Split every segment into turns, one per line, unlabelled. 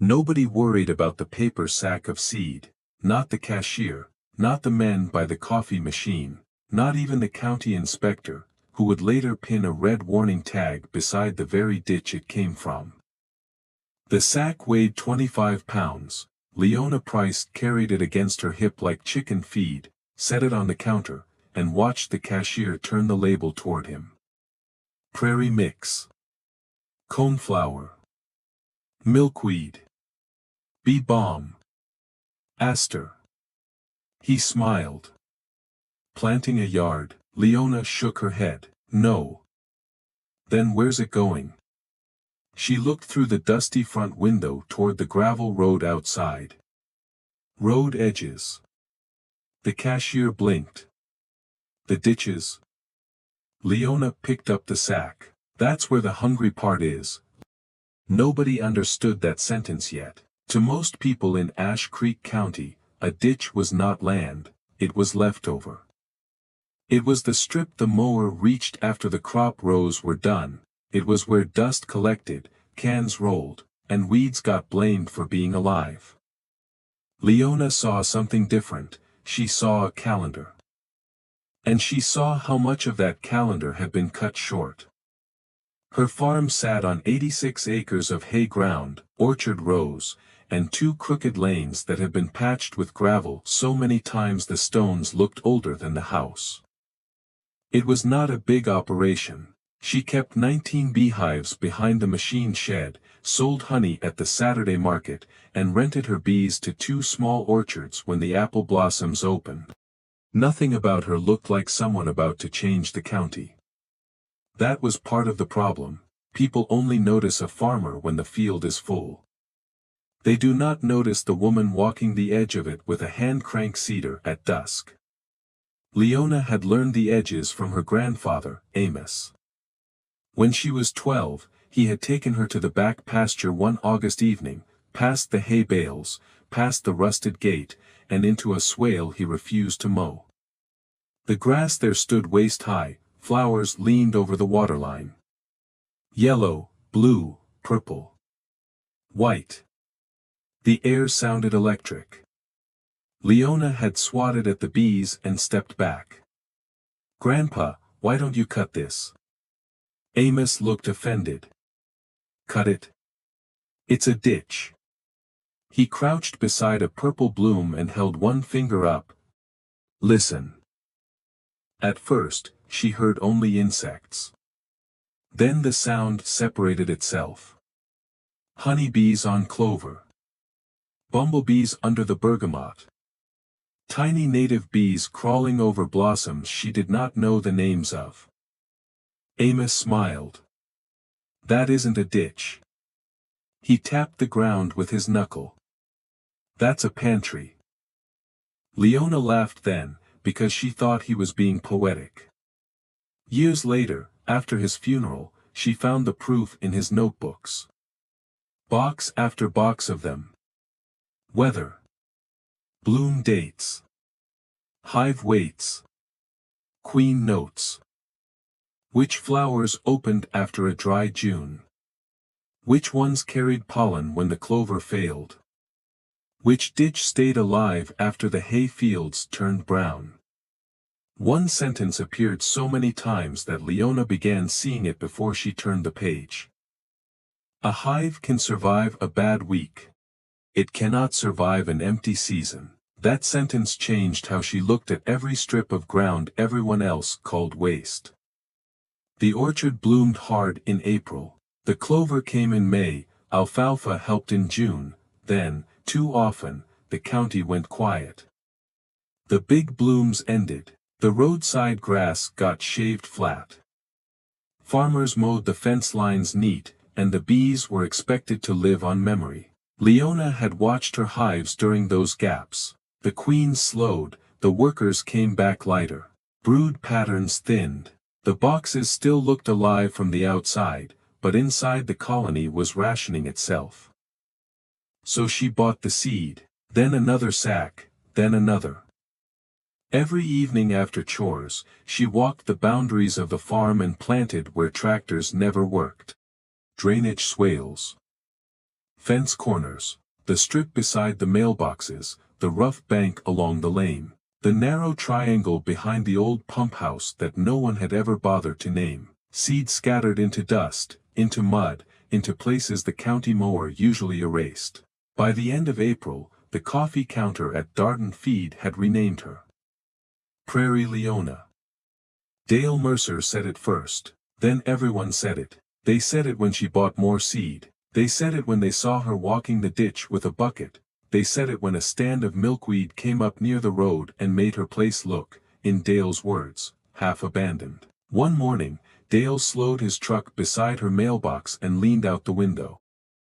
Nobody worried about the paper sack of seed, not the cashier, not the men by the coffee machine, not even the county inspector, who would later pin a red warning tag beside the very ditch it came from. The sack weighed 25 pounds. Leona Price carried it against her hip like chicken feed, set it on the counter, and watched the cashier turn the label toward him. Prairie mix. Coneflower. Milkweed. Bee balm. Aster. He smiled. Planting a yard, Leona shook her head. No. Then where's it going? She looked through the dusty front window toward the gravel road outside. Road edges. The cashier blinked. The ditches. Leona picked up the sack. That's where the hungry part is. Nobody understood that sentence yet. To most people in Ash Creek County, a ditch was not land, it was leftover. It was the strip the mower reached after the crop rows were done. It was where dust collected, cans rolled, and weeds got blamed for being alive. Leona saw something different. She saw a calendar. And she saw how much of that calendar had been cut short. Her farm sat on 86 acres of hay ground, orchard rows, and 2 crooked lanes that had been patched with gravel so many times the stones looked older than the house. It was not a big operation. She kept 19 beehives behind the machine shed, sold honey at the Saturday market, and rented her bees to 2 small orchards when the apple blossoms opened. Nothing about her looked like someone about to change the county. That was part of the problem. People only notice a farmer when the field is full. They do not notice the woman walking the edge of it with a hand-crank seeder at dusk. Leona had learned the edges from her grandfather, Amos. When she was 12, he had taken her to the back pasture one August evening, past the hay bales, past the rusted gate, and into a swale he refused to mow. The grass there stood waist-high, flowers leaned over the waterline. Yellow, blue, purple. White. The air sounded electric. Leona had swatted at the bees and stepped back. "Grandpa, why don't you cut this?" Amos looked offended. "Cut it? It's a ditch." He crouched beside a purple bloom and held one finger up. "Listen." At first, she heard only insects. Then the sound separated itself. Honeybees on clover. Bumblebees under the bergamot. Tiny native bees crawling over blossoms she did not know the names of. Amos smiled. "That isn't a ditch." He tapped the ground with his knuckle. "That's a pantry." Leona laughed then, because she thought he was being poetic. Years later, after his funeral, she found the proof in his notebooks. Box after box of them. Weather. Bloom dates. Hive weights. Queen notes. Which flowers opened after a dry June? Which ones carried pollen when the clover failed? Which ditch stayed alive after the hay fields turned brown? One sentence appeared so many times that Leona began seeing it before she turned the page. A hive can survive a bad week. It cannot survive an empty season. That sentence changed how she looked at every strip of ground everyone else called waste. The orchard bloomed hard in April. The clover came in May, alfalfa helped in June, then, too often, the county went quiet. The big blooms ended. The roadside grass got shaved flat. Farmers mowed the fence lines neat, and the bees were expected to live on memory. Leona had watched her hives during those gaps. The queens slowed, the workers came back lighter. Brood patterns thinned. The boxes still looked alive from the outside, but inside the colony was rationing itself. So she bought the seed, then another sack, then another. Every evening after chores, she walked the boundaries of the farm and planted where tractors never worked. Drainage swales. fence corners, the strip beside the mailboxes, the rough bank along the lane, the narrow triangle behind the old pump house that no one had ever bothered to name. Seed scattered into dust, into mud, into places the county mower usually erased. By the end of April, the coffee counter at Darden Feed had renamed her Prairie Leona. Dale Mercer said it first. Then everyone said it. They said it when she bought more seed. They said it when they saw her walking the ditch with a bucket. They said it when a stand of milkweed came up near the road and made her place look, in Dale's words, half abandoned. One morning, Dale slowed his truck beside her mailbox and leaned out the window.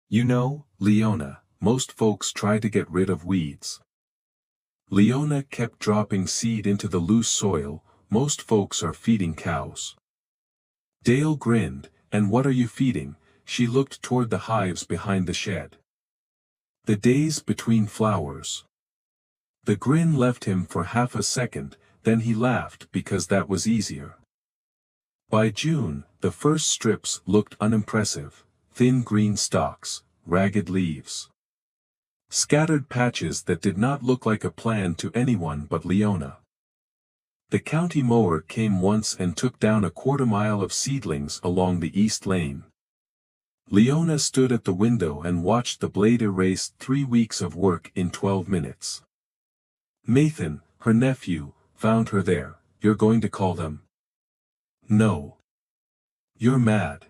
"You know, Leona, most folks try to get rid of weeds." Leona kept dropping seed into the loose soil. "Most folks are feeding cows." Dale grinned. "And what are you feeding?" She looked toward the hives behind the shed. "The days between flowers." The grin left him for half a second, then he laughed because that was easier. By June, the first strips looked unimpressive, thin green stalks, ragged leaves. Scattered patches that did not look like a plan to anyone but Leona. The county mower came once and took down a quarter-mile of seedlings along the east lane. Leona stood at the window and watched the blade erase 3 weeks of work in 12 minutes. Nathan, her nephew, found her there. "You're going to call them?" "No." "You're mad."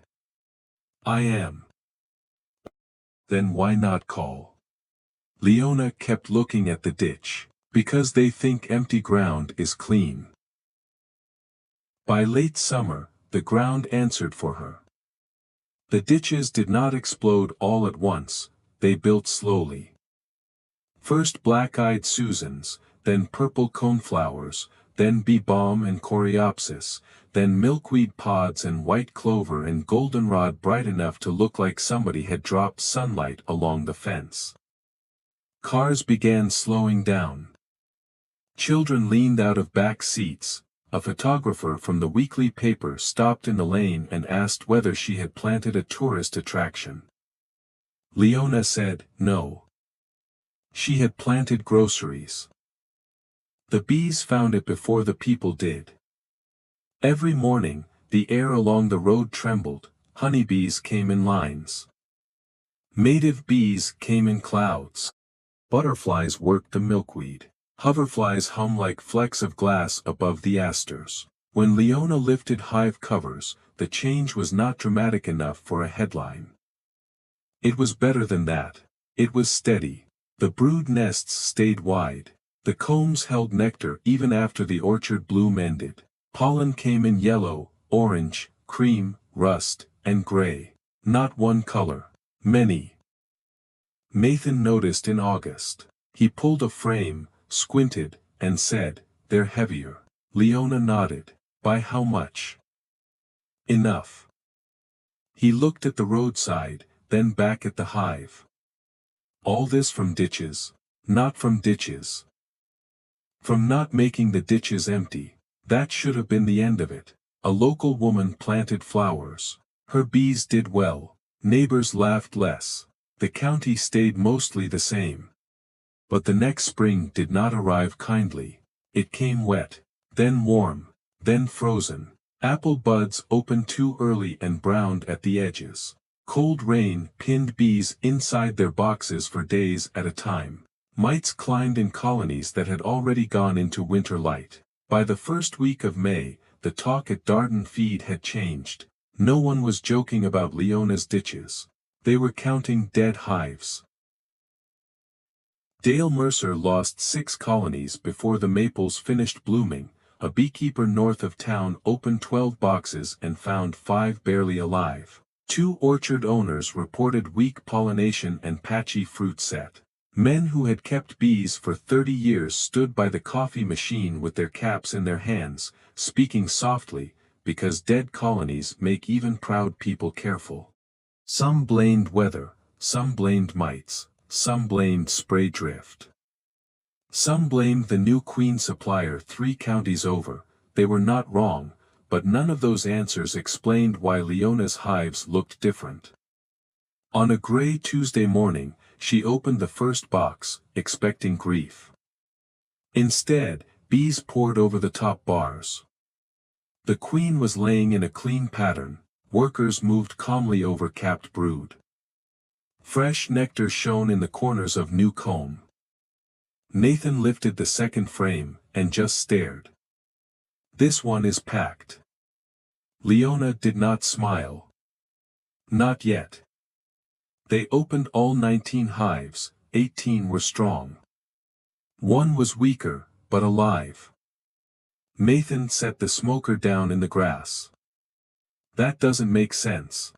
"I am." "Then why not call?" Leona kept looking at the ditch. "Because they think empty ground is clean." By late summer, the ground answered for her. The ditches did not explode all at once, they built slowly. First black-eyed Susans, then purple coneflowers, then bee balm and coreopsis, then milkweed pods and white clover and goldenrod bright enough to look like somebody had dropped sunlight along the fence. Cars began slowing down. Children leaned out of back seats. A photographer from the weekly paper stopped in the lane and asked whether she had planted a tourist attraction. Leona said, no. She had planted groceries. The bees found it before the people did. Every morning, the air along the road trembled. Honeybees came in lines. Native bees came in clouds. Butterflies worked the milkweed. Hoverflies hum like flecks of glass above the asters. When Leona lifted hive covers, the change was not dramatic enough for a headline. It was better than that. It was steady. The brood nests stayed wide. The combs held nectar even after the orchard bloom ended. Pollen came in yellow, orange, cream, rust, and gray. Not one color. Many. Nathan noticed in August. He pulled a frame, squinted, and said, they're heavier. Leona nodded. By how much? Enough. He looked at the roadside, then back at the hive. All this from ditches. Not from ditches. From not making the ditches empty. That should have been the end of it. A local woman planted flowers. Her bees did well. Neighbors laughed less. The county stayed mostly the same. But the next spring did not arrive kindly. It came wet, then warm, then frozen. Apple buds opened too early and browned at the edges. Cold rain pinned bees inside their boxes for days at a time. Mites climbed in colonies that had already gone into winter light. By the first week of May, the talk at Darden Feed had changed. No one was joking about Leona's ditches. They were counting dead hives. Dale Mercer lost 6 colonies before the maples finished blooming. A beekeeper north of town opened 12 boxes and found 5 barely alive. 2 orchard owners reported weak pollination and patchy fruit set. Men who had kept bees for 30 years stood by the coffee machine with their caps in their hands, speaking softly, because dead colonies make even proud people careful. Some blamed weather, some blamed mites, some blamed spray drift. Some blamed the new queen supplier 3 counties over. They were not wrong, but none of those answers explained why Leona's hives looked different. On a gray Tuesday morning, she opened the first box, expecting grief. Instead, bees poured over the top bars. The queen was laying in a clean pattern, workers moved calmly over capped brood. Fresh nectar shone in the corners of new comb. Nathan lifted the second frame, and just stared. This one is packed. Leona did not smile. Not yet. They opened all 19 hives, 18 were strong. One was weaker, but alive. Nathan set the smoker down in the grass. That doesn't make sense.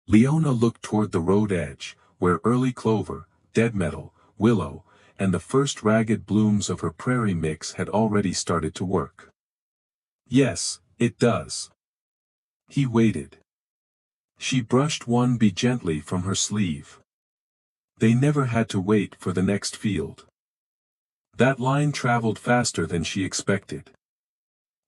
Leona looked toward the road edge, where early clover, dead metal, willow, and the first ragged blooms of her prairie mix had already started to work. Yes, it does. He waited. She brushed one bee gently from her sleeve. They never had to wait for the next field. That line traveled faster than she expected.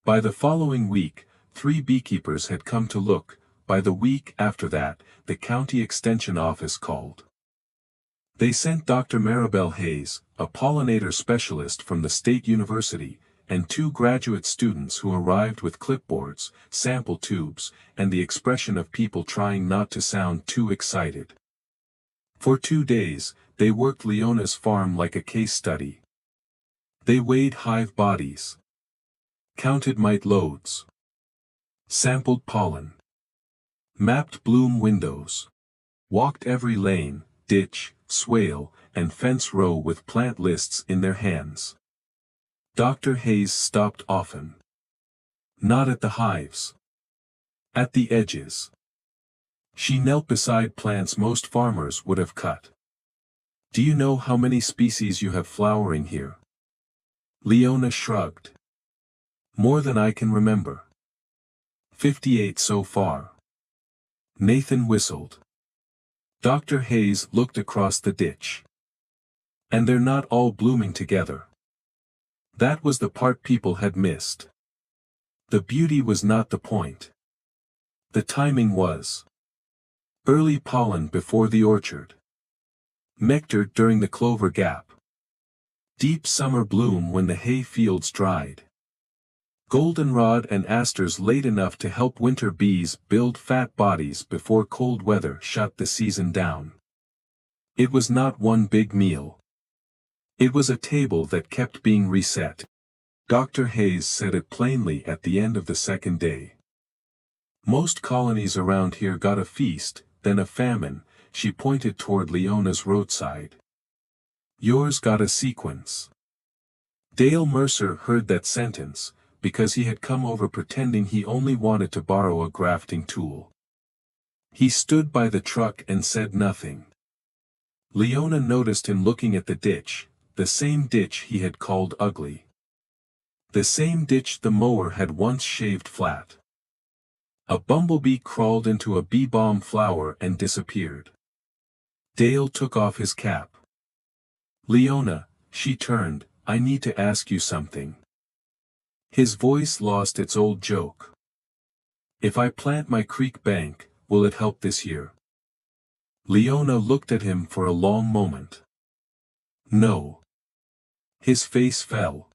By the following week, 3 beekeepers had come to look. By the week after that, the county extension office called. They sent Dr. Maribel Hayes, a pollinator specialist from the state university, and 2 graduate students who arrived with clipboards, sample tubes, and the expression of people trying not to sound too excited. For 2 days, they worked Leona's farm like a case study. They weighed hive bodies, counted mite loads, sampled pollen, mapped bloom windows, walked every lane, ditch, swale, and fence row with plant lists in their hands. Dr. Hayes stopped often. Not at the hives. At the edges. She knelt beside plants most farmers would have cut. Do you know how many species you have flowering here? Leona shrugged. More than I can remember. 58 so far. Nathan whistled. Dr. Hayes looked across the ditch. And they're not all blooming together. That was the part people had missed. The beauty was not the point. The timing was. Early pollen before the orchard. Nectar during the clover gap. Deep summer bloom when the hay fields dried. Goldenrod and asters late enough to help winter bees build fat bodies before cold weather shut the season down. It was not one big meal. It was a table that kept being reset. Dr. Hayes said it plainly at the end of the second day. Most colonies around here got a feast, then a famine. She pointed toward Leona's roadside. Yours got a sequence. Dale Mercer heard that sentence, because he had come over pretending he only wanted to borrow a grafting tool. He stood by the truck and said nothing. Leona noticed him looking at the ditch, the same ditch he had called ugly. The same ditch the mower had once shaved flat. A bumblebee crawled into a bee balm flower and disappeared. Dale took off his cap. Leona, she turned, I need to ask you something. His voice lost its old joke. If I plant my creek bank, will it help this year? Leona looked at him for a long moment. No. His face fell.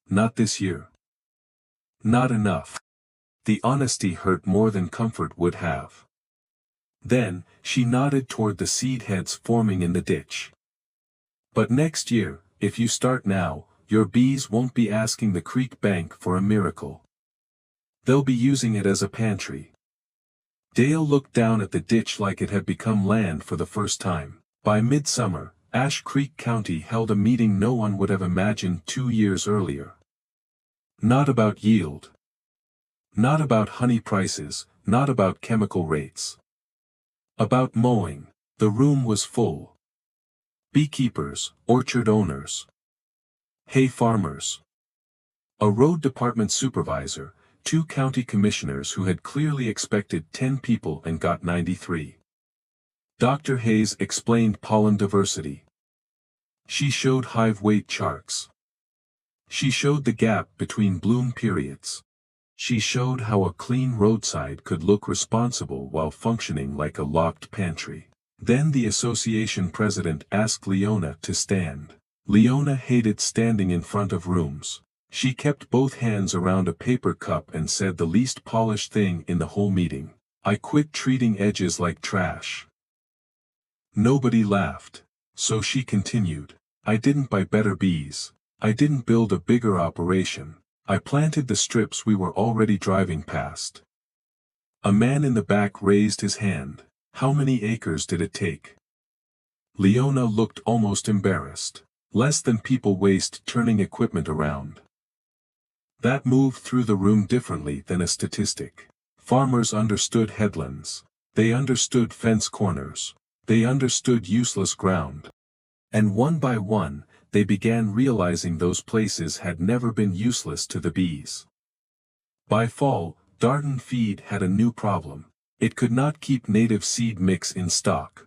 Not this year. Not enough. The honesty hurt more than comfort would have. Then, she nodded toward the seed heads forming in the ditch. But next year, if you start now, your bees won't be asking the creek bank for a miracle. They'll be using it as a pantry. Dale looked down at the ditch like it had become land for the first time. By midsummer, Ash Creek County held a meeting no one would have imagined 2 years earlier. Not about yield. Not about honey prices, not about chemical rates. About mowing. The room was full. Beekeepers, orchard owners, hay farmers, a road department supervisor, 2 county commissioners who had clearly expected 10 people and got 93. Dr. Hayes explained pollen diversity. She showed hive weight charts. She showed the gap between bloom periods. She showed how a clean roadside could look responsible while functioning like a locked pantry. Then the association president asked Leona to stand. Leona hated standing in front of rooms. She kept both hands around a paper cup and said the least polished thing in the whole meeting. "I quit treating edges like trash." Nobody laughed. So she continued. "I didn't buy better bees. I didn't build a bigger operation. I planted the strips we were already driving past." A man in the back raised his hand. "How many acres did it take?" Leona looked almost embarrassed. "Less than people waste turning equipment around." That moved through the room differently than a statistic. Farmers understood headlands. They understood fence corners. They understood useless ground. And one by one, they began realizing those places had never been useless to the bees. By fall, Darden Feed had a new problem. It could not keep native seed mix in stock.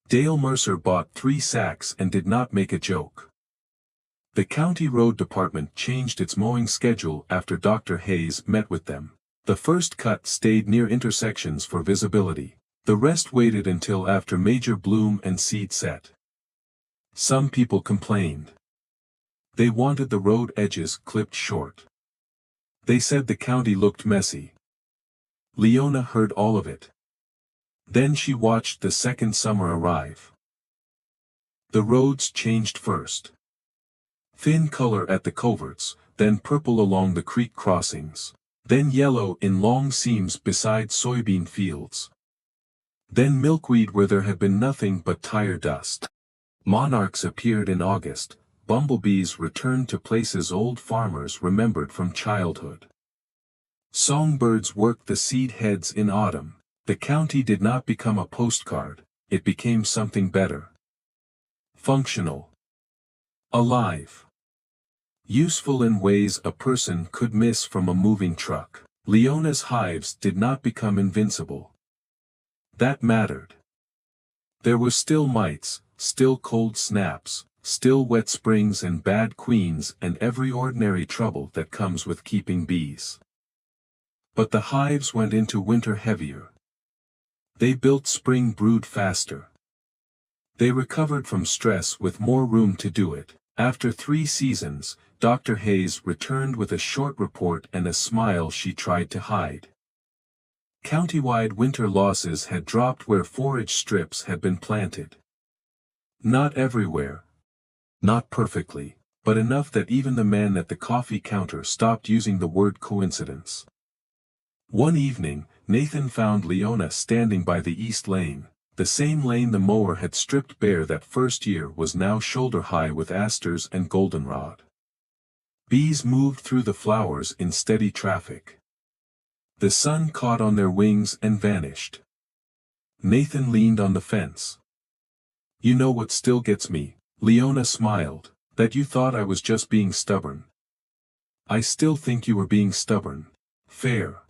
Dale Mercer bought 3 sacks and did not make a joke. The county road department changed its mowing schedule after Dr. Hayes met with them. The first cut stayed near intersections for visibility. The rest waited until after major bloom and seed set. Some people complained. They wanted the road edges clipped short. They said the county looked messy. Leona heard all of it. Then she watched the second summer arrive. The roads changed first. Thin color at the culverts, then purple along the creek crossings, then yellow in long seams beside soybean fields. Then milkweed where there had been nothing but tire dust. Monarchs appeared in August. Bumblebees returned to places old farmers remembered from childhood. Songbirds worked the seed heads in autumn. The county did not become a postcard, it became something better. Functional. Alive. Useful in ways a person could miss from a moving truck. Leona's hives did not become invincible. That mattered. There were still mites, still cold snaps, still wet springs and bad queens and every ordinary trouble that comes with keeping bees. But the hives went into winter heavier. They built spring brood faster. They recovered from stress with more room to do it. After 3 seasons, Dr. Hayes returned with a short report and a smile she tried to hide. Countywide winter losses had dropped where forage strips had been planted. Not everywhere. Not perfectly, but enough that even the man at the coffee counter stopped using the word coincidence. One evening, Nathan found Leona standing by the east lane. The same lane the mower had stripped bare that first year was now shoulder-high with asters and goldenrod. Bees moved through the flowers in steady traffic. The sun caught on their wings and vanished. Nathan leaned on the fence. "You know what still gets me?" Leona smiled. "That you thought I was just being stubborn." "I still think you were being stubborn. Fair."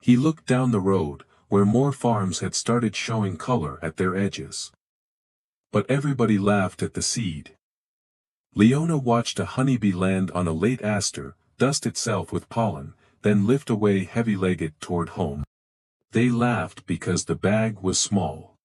He looked down the road, where more farms had started showing color at their edges. But everybody laughed at the seed. Leona watched a honeybee land on a late aster, dust itself with pollen, then lift away heavy-legged toward home. They laughed because the bag was small.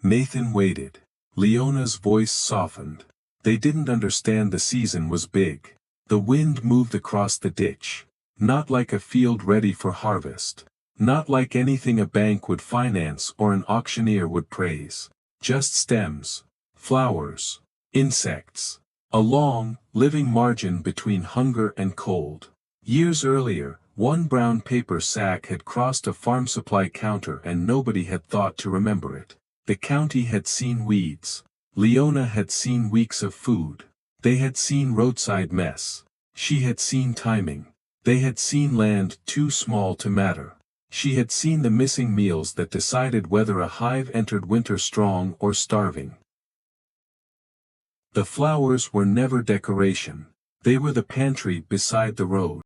Nathan waited. Leona's voice softened. They didn't understand the season was big. The wind moved across the ditch. Not like a field ready for harvest. Not like anything a bank would finance or an auctioneer would praise. Just stems, flowers, insects. A long, living margin between hunger and cold. Years earlier, one brown paper sack had crossed a farm supply counter and nobody had thought to remember it. The county had seen weeds. Leona had seen weeks of food. They had seen roadside mess. She had seen timing. They had seen land too small to matter. She had seen the missing meals that decided whether a hive entered winter strong or starving. The flowers were never decoration. They were the pantry beside the road.